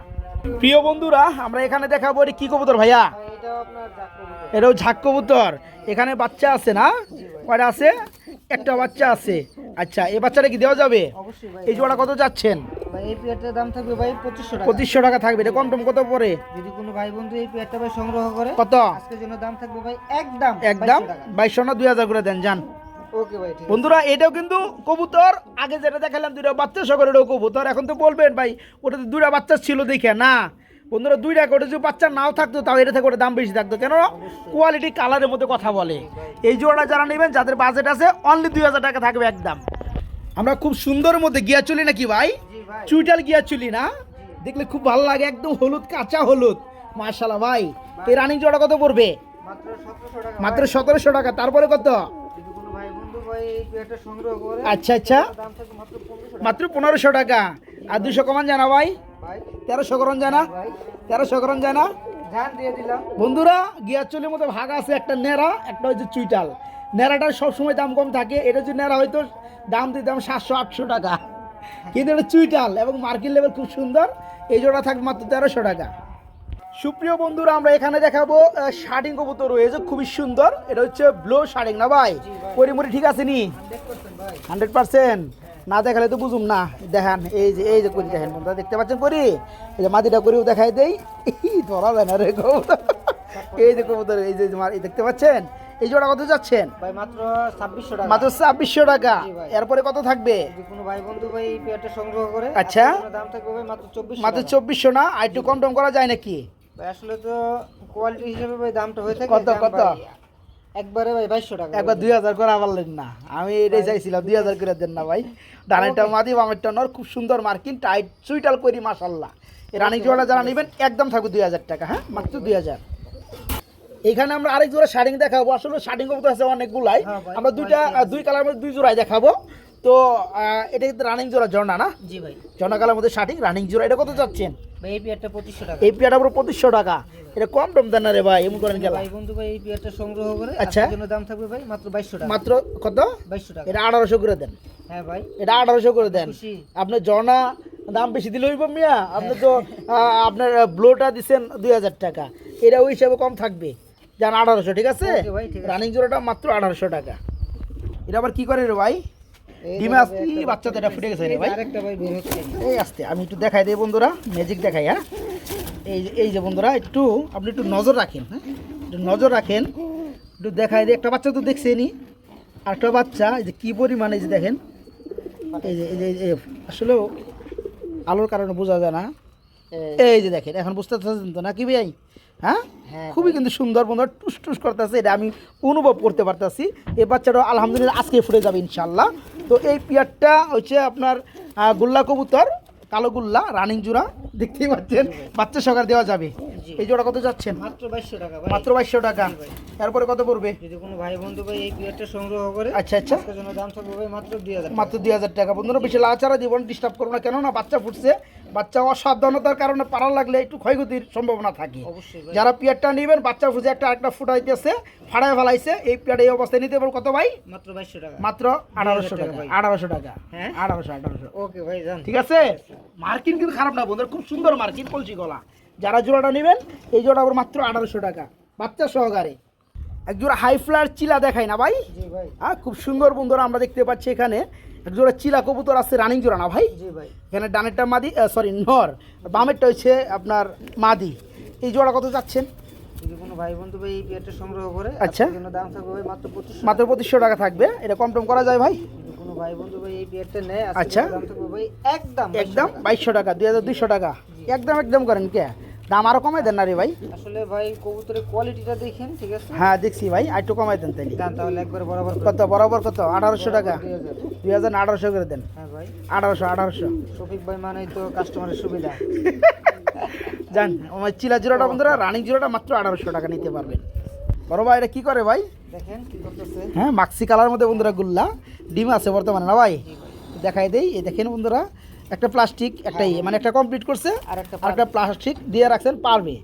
প্রিয় বন্ধুরা আমরা এখানে দেখাবো কি কবুতর ভাইয়া? এটাও আপনার জাত কবুতর। এটাও ঝাক কবুতর। এখানে বাচ্চা আছে না? কয়টা আছে? একটা বাচ্চা আছে। আচ্ছা, এই বাচ্চাটা কি দেওয়া যাবে? অবশ্যই ভাই। এই জোড়া কত যাচ্ছেন? ভাই এই পেয়ারটার দাম থাকবে ভাই 2500 টাকা। 2500 টাকা থাকবে। এটা কম টম কত পড়ে? যদি কোনো ভাই বন্ধু এই পেয়ারটা ভাই সংগ্রহ করে কত? আজকের জন্য দাম থাকবে ভাই একদম একদম 2200 টাকা। 2200 না 2000 করে দেন যান। ওকে ভাই, ঠিক আছে। বন্ধুরা, এটাও কিন্তু কবুতর। আগে যেটা দেখালাম দুইটা বাচ্চা সহ এটাও কবুতর। এখন তো বলবেন ভাই ওটাতে দুইটা বাচ্চা ছিল দেখে না। বন্ধুরা, দুইটা করে যদি বাচ্চা নাও থাকতো তাও এটা থেকে ওটা দাম বেশি থাকতো। কেন? কোয়ালিটি কালারের মধ্যে কথা বলে। এই জোড়াটা যারা নেবেন, যাদের বাজেট আছে, অনলি 2000 টাকা থাকবে একদম। আমরা খুব সুন্দরের মধ্যে গিয়া চলি নাকি ভাই? জি ভাই। চুইটাল গিয়া চলি না? দেখলে খুব ভালো লাগে, একদম হলুদ, কাঁচা হলুদ। মাশাআল্লাহ ভাই। এই রানিং জোড়া কত পড়বে? মাত্র 1700 টাকা। মাত্র 1700 টাকা। তারপরে কত? যদি কোনো ভাই বন্ধু ভাই এই পেয়ারটা সংগ্রহ করে আচ্ছা আচ্ছা, দাম থাকবে মাত্র 1500 টাকা। মাত্র 1500 টাকা। আর 200 কমান জানা ভাই? ভাই 1300 করণ জানা? ভাই 1300 করণ জানা? জান দিয়ে দিলাম। বন্ধুরা, গিয়াচুলির মধ্যে ভাগ আছে, একটা নেড়া, একটা হচ্ছে চুইটাল। নেড়াটার সবসময় দাম কম থাকে। এটা যদি নেড়া হয়তো দাম দিতাম 700-800 টাকা, কিন্তু এটা চুইটাল এবং মার্কিন লেভেল খুব সুন্দর। এই জোড়া থাকবে মাত্র 1300 টাকা। সুপ্রিয় বন্ধুরা, আমরা এখানে দেখাবো শার্টিং কবুতর রয়েছে, খুবই সুন্দর। এটা হচ্ছে ব্লো শার্টিং না ভাই? পরিমরি ঠিক আছে নি? 100% ভাই। 100%? না দেখালে তো বুঝুম না। দেখেন, এই যে করি দেখেন, বন্ধুরা দেখতে পাচ্ছেন করি? এই যে মাটিটা করিও দেখাই দেই। ধরা যায় না রে কবুতর। এই যে কবুতর, এই যে এই দেখতে পাচ্ছেন? এই জোড়া কত যাচ্ছেন? ভাই মাত্র 2600 টাকা। মাত্র 2600 টাকা। জি ভাই। এরপরে কত থাকবে? যদি কোনো ভাই বন্ধু ভাই এই পেয়ারটা সংগ্রহ করে আচ্ছা। আজকের জন্য দাম থাকবে ভাই মাত্র 2400 মাত্র টাকা। 2400 না? আর একটু কম টম করা যায় নাকি? ভাই আসলে তো কোয়ালিটি হিসেবে ভাই দামটা হয়ে থাকে। কত, দাম কত? ভাই একবারে ভাই 2200 টাকা। একবার 2000 করে পারলেন না? আমি এটাই চাইছিলাম, 2000 করে দেন না ভাই। ডানেরটা মাদি, বামেরটা নর, খুব সুন্দর মার্কিন টাইট সুইটাল করি মাশাআল্লাহ। এই রানিং জোড়া যারা নেবেন একদম থাকবে 2000 টাকা। হ্যাঁ, মাত্র 2000। এখানে আমরা আরেক জোড়া শার্টিং দেখাবো। আসলে শার্টিং কবুতর আছে অনেকগুলাই। হ্যাঁ ভাই। আমরা দুই কালার মধ্যে দুই জোড়াই দেখাবো। তো এটা কিন্তু রানিং জোড়া, ঝর্ণা না? জি ভাই। ঝর্ণা কালার মধ্যে শার্টিং রানিং জোড়া। এটা কত যাচ্ছেন? ভাই এই পেয়ারটা 2500 টাকা। এই পেয়ারটা পুরো 2500 টাকা। এটা কম টম দেন না রে ভাই, এমন করেন গেল। ভাই বন্ধু ভাই এই পেয়ারটা সংগ্রহ করে আচ্ছা। আজকের জন্য দাম থাকবে ভাই মাত্র 2200 টাকা। মাত্র কত? 2200 টাকা। এটা 1800 করে দেন। হ্যাঁ ভাই। এটা 1800 করে দেন। খুশি? আপনার ঝর্ণা দাম বেশি দিলে হইব মিয়া? আপনি তো আপনার ব্লোটা দিচ্ছেন 2000 টাকা। এটা ওই হিসাবে কম থাকবে। যান 1800, ঠিক আছে? ওকে ভাই, ঠিক আছে। রানিং জোড়াটা মাত্র 1800 টাকা। এটা আবার কি করে রে ভাই? এই ডিমে যে আসতে বাচ্চা তো এটা ফুটে গেছে রে এই যে ভাই। আরেকটা ভাই বের হচ্ছে। এই আসতে আমি একটু দেখাই দিই বন্ধুরা, ম্যাজিক দেখাই। হ্যাঁ, এই যে বন্ধুরা, আপনি একটু নজর রাখেন। হ্যাঁ, একটু নজর রাখেন, একটু দেখাই দিই। একটা বাচ্চা তো দেখছেনি, আর একটা বাচ্চা এই যে কি পরিমাণে, এই যে দেখেন, এই যে আসলে আলোর কারণে বোঝা যায় না। এই যে দেখেন, এখন বুঝতে পারছেন তো নাকি ভাই? হ্যাঁ, হ্যাঁ খুবই কিন্তু সুন্দর বন্ধুরা, টুস টুস করতেছে। এটা আমি অনুভব করতে পারতেছি। এই বাচ্চাটা আলহামদুলিল্লাহ আজকে ফুটে যাবে ইনশাল্লাহ। তো এই পিয়ারটা হচ্ছে আপনার গোল্লা কবুতর, কালো গোল্লা, রানিং জোড়া, দেখতেই পাচ্ছেন। বাচ্চা সকার দেওয়া যাবে। জি। এই জোড়া কত যাচ্ছেন? মাত্র 2200 টাকা ভাই। মাত্র 2200 টাকা। এরপরে কত পড়বে? যদি কোনো ভাই বন্ধু ভাই এই পেয়ারটা সংগ্রহ করে আচ্ছা আচ্ছা, আজকের জন্য দাম থাকবে ভাই মাত্র 2000 টাকা। মাত্র 2000 টাকা। বন্ধুরা, বেশি লাচারা দিব না, ডিস্টার্ব করবো না, কেননা বাচ্চা ফুটছে। বাচ্চা অসাবধানতার কারণে পাড়া লাগলে একটু ক্ষয়ক্ষতির সম্ভাবনা থাকে। অবশ্যই ভাই। যারা পিয়ারটা নেবেন, বাচ্চা ফুটে একটা ফুটাইতেছে, ফাড়ায় ফেলাইছে, এই পিয়ার এই অবস্থায় নিতে পারবো কত ভাই? মাত্র 2200 টাকা। মাত্র 1800 টাকা। ভাই। 1800 টাকা। হ্যাঁ? 1800। ওকে ভাই, জান। ঠিক আছে? মার্কিন কিন্তু খারাপ না বন্ধুরা, খুব সুন্দর মার্কিন, কলসি গলা। যারা জোড়াটা নেবেন, এই জোড়া আবার মাত্র 1800 টাকা, বাচ্চা সহকারে। এক জোড়া হাই ফ্লায়ার চিলা দেখাই না ভাই? জি ভাই। হ্যাঁ, খুব সুন্দর বন্ধুরা, আমরা দেখতে পাচ্ছি এখানে এক জোড়া চিলা কবুতর আছে, রানিং জোড়া না ভাই? জি ভাই। এখানে ডানেরটা মাদি, সরি নর, বামেরটা হচ্ছে আপনার মাদি। এই জোড়া কত যাচ্ছেন? যদি কোনো ভাই বন্ধু ভাই এই পেয়ারটা সংগ্রহ করে আচ্ছা। আজকের জন্য দাম থাকবে ভাই মাত্র 2500 মাত্র 2500 টাকা থাকবে। এটা কম টম করা যায় ভাই? যদি কোনো ভাই বন্ধু ভাই এই পেয়ারটা নেয় আজকের আচ্ছা। জন্য দাম থাকবে ভাই একদম একদম 2200 টাকা, 2200 টাকা। একদম করেন কে? দাম আরো কমাই দেন না রে ভাই? আসলে ভাই কবুতরের কোয়ালিটিটা দেখেন, ঠিক আছে? হ্যাঁ দেখছি ভাই, আর একটু কমাই দেন তাইলে। দাম তাহলে একবার বরাবর করে কত বরাবর? কত? 1800 টাকা। 2000। 1800 করে দেন। হ্যাঁ ভাই। 1800। শফিক ভাই মানেই তো কাস্টমারের সুবিধা। জান, আমার চিলা জোড়াটা বন্ধুরা, রানিং জোড়াটা মাত্র 1800 টাকা নিতে পারবেন। বড় ভাই, এটা কি করে ভাই? দেখেন কি করতেছে। হ্যাঁ, মাক্সি কালার মধ্যে বন্ধুরা গুল্লা, ডিম আছে বর্তমানে না ভাই? দেখাই দেই, এই দেখেন বন্ধুরা, একটা প্লাস্টিক, একটাই মানে একটা কমপ্লিট করছে, আর একটা আর একটা প্লাস্টিক দিয়ে রাখছেন, পারবে।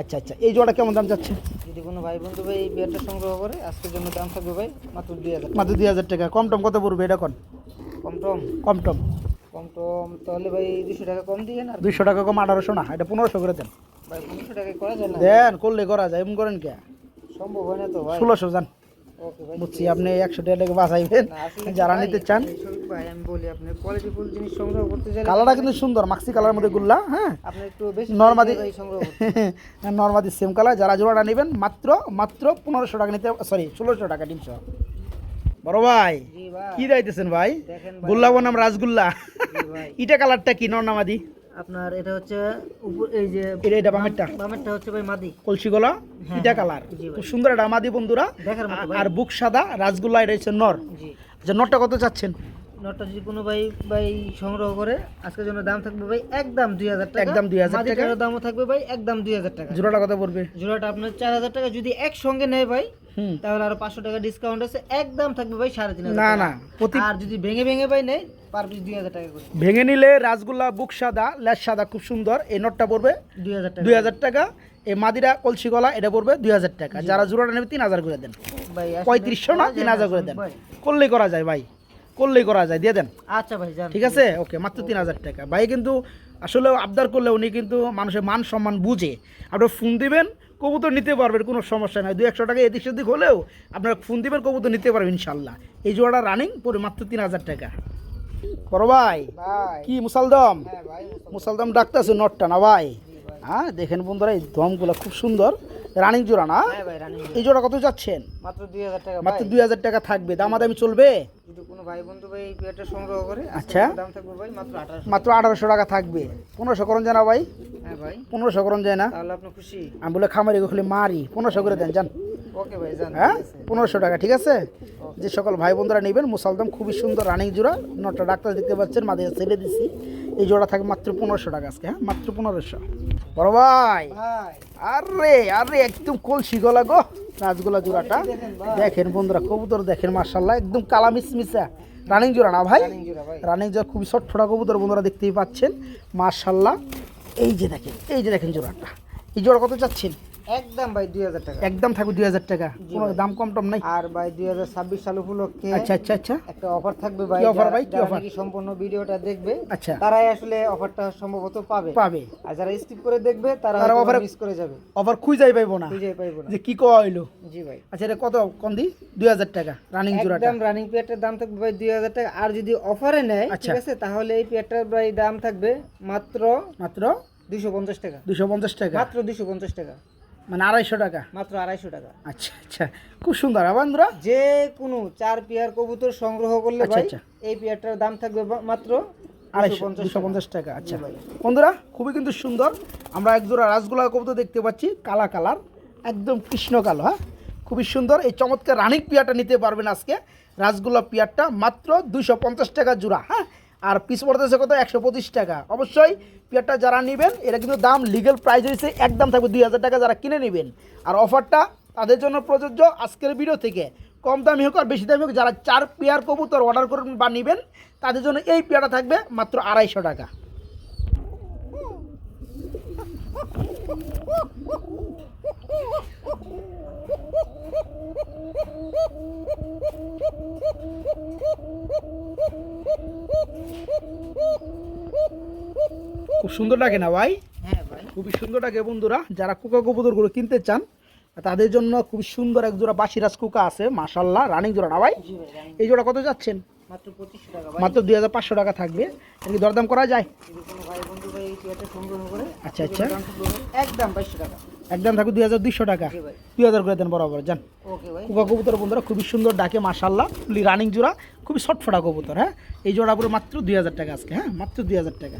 আচ্ছা আচ্ছা, এই জোড়া কেমন দাম যাচ্ছে? যদি কোনো ভাই বন্ধু ভাই এই পেয়ারটা সংগ্রহ করে আজকের জন্য দাম থাকবে ভাই মাত্র 2000। মাত্র 2000 টাকা। কম টম কত পড়বে এটা কোন? কম টম কম টম কম টম তাহলে ভাই 200 টাকা কম দিয়ে না? 200 টাকা কম, 1800 না, এটা 1500 করে দেন। ভাই 1500 টাকায় করা যায় না? দেন করলে করা যায়, এমন করেন কে? সম্ভব হয় না তো ভাই। 1600 যান। ওকে ভাই, বুঝছি আপনি 100 টাকা লেগে বাঁচাইবেন না আসলে যারা ভাই, নিতে চান। এই শফিক ভাই আমি বলি আপনি কোয়ালিটিফুল জিনিস সংগ্রহ করতে চাইলে কালারটা কিন্তু সুন্দর, মাক্সি কালার মধ্যে গুল্লা, হ্যাঁ আপনি একটু বেশি নরমাদি ভাই সংগ্রহ করতে। নর্মাদি সেম কালার। যারা জোড়াটা নেবেন মাত্র 1500 টাকা নিতে, সরি 1600 টাকা ডিম সহ। বড় ভাই জি ভাই, কি দিতেছেন ভাই? দেখেন ভাই, গুল্লা বনাম রাসগুল্লা। জি ভাই, এটা কালারটা কি নরনামাদি? আপনার এটা হচ্ছে উপর এই যে এটা বামেরটা বামেরটা হচ্ছে ভাই মাদি। কলসি গলা, হ্যাঁ, এটা হ্যাঁ, কালার জি ভাই। খুব সুন্দর একটা মাদি বন্ধুরা। দেখার মতো ভাই। আর বুক সাদা, রাসগুল্লা এটা হচ্ছে নর। জি, আচ্ছা নরটা কত চাচ্ছেন? নটটা যদি কোনো ভাই ভাই সংগ্রহ করে আজকের জন্য দাম থাকবে ভাই একদম 2000 টাকা। একদম 2000 টাকা। মাদিটার দামও থাকবে ভাই একদম 2000 টাকা। জোড়াটা কত পড়বে? জোড়াটা আপনার 4000 টাকা। যদি একসঙ্গে নেয় ভাই হুম তাহলে আরো 500 টাকা ডিসকাউন্ট আছে, একদম থাকবে ভাই 3500 না টাকা। না, প্রতি আর যদি ভেঙে ভেঙে ভাই নেয় পার পিস 2000 টাকা করে। ভেঙে নিলে রাসগুল্লা বুক সাদা, লেজ সাদা, খুব সুন্দর। এই নটটা পড়বে 2000 টাকা 2000 টাকা। এই মাদিরা কলসি গলা এটা পড়বে 2000 টাকা। যারা জোড়াটা নেবে 3000 করে দেন। ভাই আসলে 3500 না করা যায় 3000 করে দেন। ভাই। করলেই করা যায় ভাই, করলেই করা যায়, দিয়ে দেন। আচ্ছা ভাই জান, ঠিক আছে ওকে, মাত্র 3000 টাকা। ভাই কিন্তু আসলে আবদার করলে উনি কিন্তু মানুষের মান সম্মান বুঝে। আপনার ফোন দিবেন, কবুতর নিতে পারবেন, কোনো সমস্যা নাই। 200 টাকা এদিক সেদিক হলেও আপনারা ফোন দিবেন, কবুতর নিতে পারবেন ইনশাল্লাহ। এই জোড়াটা রানিং পড়ে মাত্র 3000 টাকা। বড় ভাই ভাই কি মুসালদম? হ্যাঁ ভাই, মুসালদম ডাকতেছে নটটা না ভাই? হ্যাঁ দেখেন বন্ধুরা, এই দমগুলো খুব সুন্দর, রানিং জোড়া না? হ্যাঁ ভাই রানিং এই জোড়া কত যাচ্ছেন? মাত্র 2000 টাকা মাত্র ভাই। 2000 টাকা থাকবে, দামাদামি চলবে? যদি কোনো ভাই বন্ধু ভাই এই পেয়ারটা সংগ্রহ করে আচ্ছা। আজকের দাম থাকবে ভাই মাত্র 1800। মাত্র 1800 টাকা থাকবে। 1500 করুন যায় না ভাই? হ্যাঁ ভাই, 1500 করুন যায় না? তাহলে আপনি খুশি? আমি বলে খামারি খালি মারি, 1500 করে দেন যান। ওকে ভাই জান, হ্যাঁ ঠিক আছে। 1500 টাকা, ঠিক আছে। যে সকল ভাই বন্ধুরা নেবেন, মুসালদম খুবই সুন্দর রানিং জোড়া। নটা ডাক্তার দেখতে পাচ্ছেন, মাঝে ছেড়ে দিছি। এই জোড়া থাকে মাত্র 1500 টাকা আজকে, হ্যাঁ মাত্র 1500। বড় ভাই ভাই আরে আরে একদম কলসি গলা গো রাজগোলা জোড়াটা। দেখেন ভাই, দেখেন বন্ধুরা, কবুতর দেখেন মাশাআল্লাহ, একদম কালা মিসমিসা রানিং জোড়া না ভাই? রানিং জোড়া ভাই। রানিং জোড়া খুবই ছটফটা কবুতর বন্ধুরা, দেখতেই পাচ্ছেন মাশাআল্লাহ। এই যে দেখেন, এই যে দেখেন জোড়াটা। এই জোড়া কত চাচ্ছেন? একদম ভাই 2000 টাকা। একদম থাকবে 2000 টাকা, কোনো দাম কম টম নাই। আর ভাই 2026 সাল উপলক্ষে আচ্ছা আচ্ছা আচ্ছা একটা অফার থাকবে ভাই। কি offer যারা- ভাই, কি যারা offer? নাকি সম্পূর্ণ ভিডিওটা দেখবে আচ্ছা তারাই আসলে অফারটা সম্ভবত পাবে। পাবে। আর যারা স্কিপ করে দেখবে তারা তারা offer- মিস করে যাবে, অফার খুঁজাই পাইবো না খুঁজে পাইবো না। যে কি কয়া হইলো। জি ভাই, আচ্ছা এটা কত কম দি? 2000 টাকা রানিং জোড়াটা। একদম রানিং পেয়ারটার দাম থাকবে ভাই 2000 টাকা। আর যদি অফারে নেয় আচ্ছা। ঠিক আছে তাহলে এই পেয়ারটার ভাই দাম থাকবে মাত্র মাত্র 250 টাকা। 250 টাকা, মাত্র 250 টাকা, মানে 250 টাকা। মাত্র 250 টাকা। আচ্ছা আচ্ছা, খুব সুন্দর বন্ধুরা। যে কোনো 4 পেয়ার কবুতর সংগ্রহ করলে আচ্ছা, ভাই আচ্ছা। এই পেয়ারটার দাম থাকবে মাত্র 250 টাকা। আচ্ছা জি ভাই। বন্ধুরা, খুবই কিন্তু সুন্দর। আমরা এক জোড়া রাসগোলা কবুতর দেখতে পাচ্ছি, কালা কালার, একদম কৃষ্ণ কালো। হ্যাঁ খুবই সুন্দর। এই চমৎকার রানিং পিয়ারটা নিতে পারবেন আজকে। রাসগোলা পিয়ারটা মাত্র 250 টাকা জোড়া। হ্যাঁ আর পিস পড়তেছে কত? 125 টাকা। অবশ্যই পিয়ারটা যারা নেবেন, এটা কিন্তু দাম লিগ্যাল প্রাইস হয়েছে, একদম থাকবে 2000 টাকা যারা কিনে নেবেন। আর অফারটা তাদের জন্য প্রযোজ্য আজকের ভিডিও থেকে। কম দামি হোক আর বেশি দামি হোক, যারা 4 পেয়ার কবুতর অর্ডার করবেন বা নেবেন তাদের জন্য এই পেয়ারটা থাকবে মাত্র 250 টাকা। খুব সুন্দর লাগে না ভাই? হ্যাঁ ভাই, খুবই সুন্দর লাগে বন্ধুরা। যারা কুকা কবুতরগুলো কিনতে চান তাদের জন্য খুব সুন্দর এক জোড়া বাসিরাজ কুকা আছে মাশাআল্লাহ, রানিং জোড়া না ভাই? জি ভাই রানিং। এই জোড়া কত যাচ্ছেন? মাত্র 2500 টাকা ভাই। মাত্র 2500 টাকা থাকবে। এটা কি দরদাম করা যায়? যদি কোনো ভাই বন্ধু ভাই এই পেয়ারটা সংগ্রহ করে আচ্ছা আচ্ছা, দাম থাকবে একদম 2200 টাকা। একদম থাকবে 2200 টাকা। জি ভাই, 2000 করে দেন বরাবর যান। ওকে ভাই। কুকা কবুতর বন্ধুরা খুবই সুন্দর ডাকে মাশাআল্লাহ, ফুলি রানিং জোড়া, খুবই ছটফটা কবুতর। হ্যাঁ এই জোড়া পুরো মাত্র 2000 টাকা আজকে। হ্যাঁ মাত্র 2000 টাকা।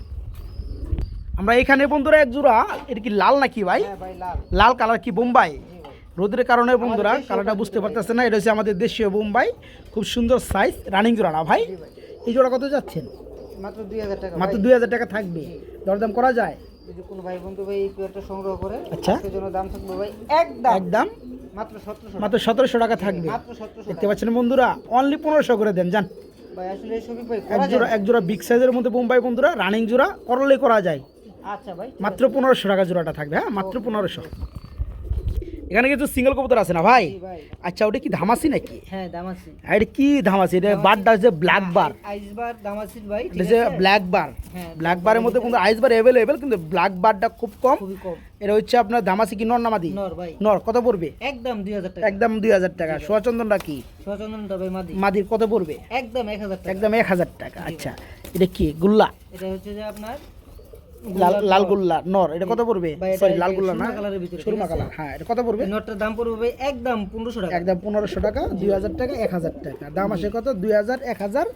আমরা এখানে বন্ধুরা এক জোড়া, এটা কি লাল নাকি ভাই? হ্যাঁ ভাই লাল। লাল কালার কি বোম্বাই? জি ভাই, রোদের কারণে বন্ধুরা দেশীয় কালারটা কাশ্মীরি বুঝতে ভাই। পারতেছে না। এটা হচ্ছে আমাদের দেশীয় বোম্বাই, খুব সুন্দর সাইজ, রানিং জোড়া না ভাই? জি ভাই, এই জোড়া কত যাচ্ছেন? মাত্র 2000 টাকা মাত্র ভাই। 2000 টাকা থাকবে, দরদাম করা যায়? যদি কোনো ভাই বন্ধু ভাই এই পেয়ারটা সংগ্রহ করে আচ্ছা। আজকের জন্য দাম থাকবে ভাই একদম একদম মাত্র 1700 মাত্র 1700 টাকা থাকবে। মাত্র 1700 দেখতে টাকা। পাচ্ছেন বন্ধুরা, অনলি 1500 করে দেন যান। ভাই আসলে শফিক ভাই এক করা জোড়া যায়? এক জোড়া বিগ সাইজের মধ্যে বোম্বাই বন্ধুরা, রানিং জোড়া করলে করা যায়। আচ্ছা ভাই, মাত্র 1500 টাকা জোড়াটা থাকবে। হ্যাঁ মাত্র 1500। এখানে কিছু সিঙ্গেল কবুতর আছে না ভাই? জি ভাই। আচ্ছা ওটা কি ধামাসি নাকি? হ্যাঁ দামাসি। আর এটা কি ধামাসি? এটা বারটা হচ্ছে ব্ল্যাক বার, আইসবার দামাসির ভাই, এটা ঠিক হচ্ছে আছে? ব্ল্যাক বার। হ্যাঁ, ব্ল্যাক বারের মধ্যে কিন্তু আইস বার অ্যাভেলেবেল, কিন্তু ব্ল্যাক বারটা খুব কম। খুবই কম। এটা হচ্ছে আপনার ধামাসি কি নর না মাদি? নর ভাই। নর। কত পড়বে? একদম 2000 টাকা। একদম 2000 টাকা। সোয়াচন্দনটা কি? সচন্দনটা ভাই মাদি। মাদির কত পড়বে? একদম 1000 টাকা। একদম 1000 টাকা। আচ্ছা এটা কি গুল্লা? এটা হচ্ছে যে আপনার লাল গুল্লা নর, এটা কত পড়বে? ভাই, এটা সরি এই লাল যে গুল্লা না, সুরমা কালারের ভিতরে, সুরমা ঠিক আছে? কালার। হ্যাঁ এটা কত পড়বে? এই নটটার দাম পড়বে ভাই একদম 1500 টাকা। একদম 1500 টাকা, 2000 টাকা, 1000 টাকা। দাম আসে কত? 2000, 1000,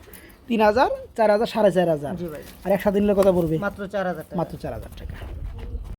3000, 4000, 4500। জি ভাই। আর একসাথে নিলে কত পড়বে? মাত্র 4000 টাকা। মাত্র 4000 টাকা।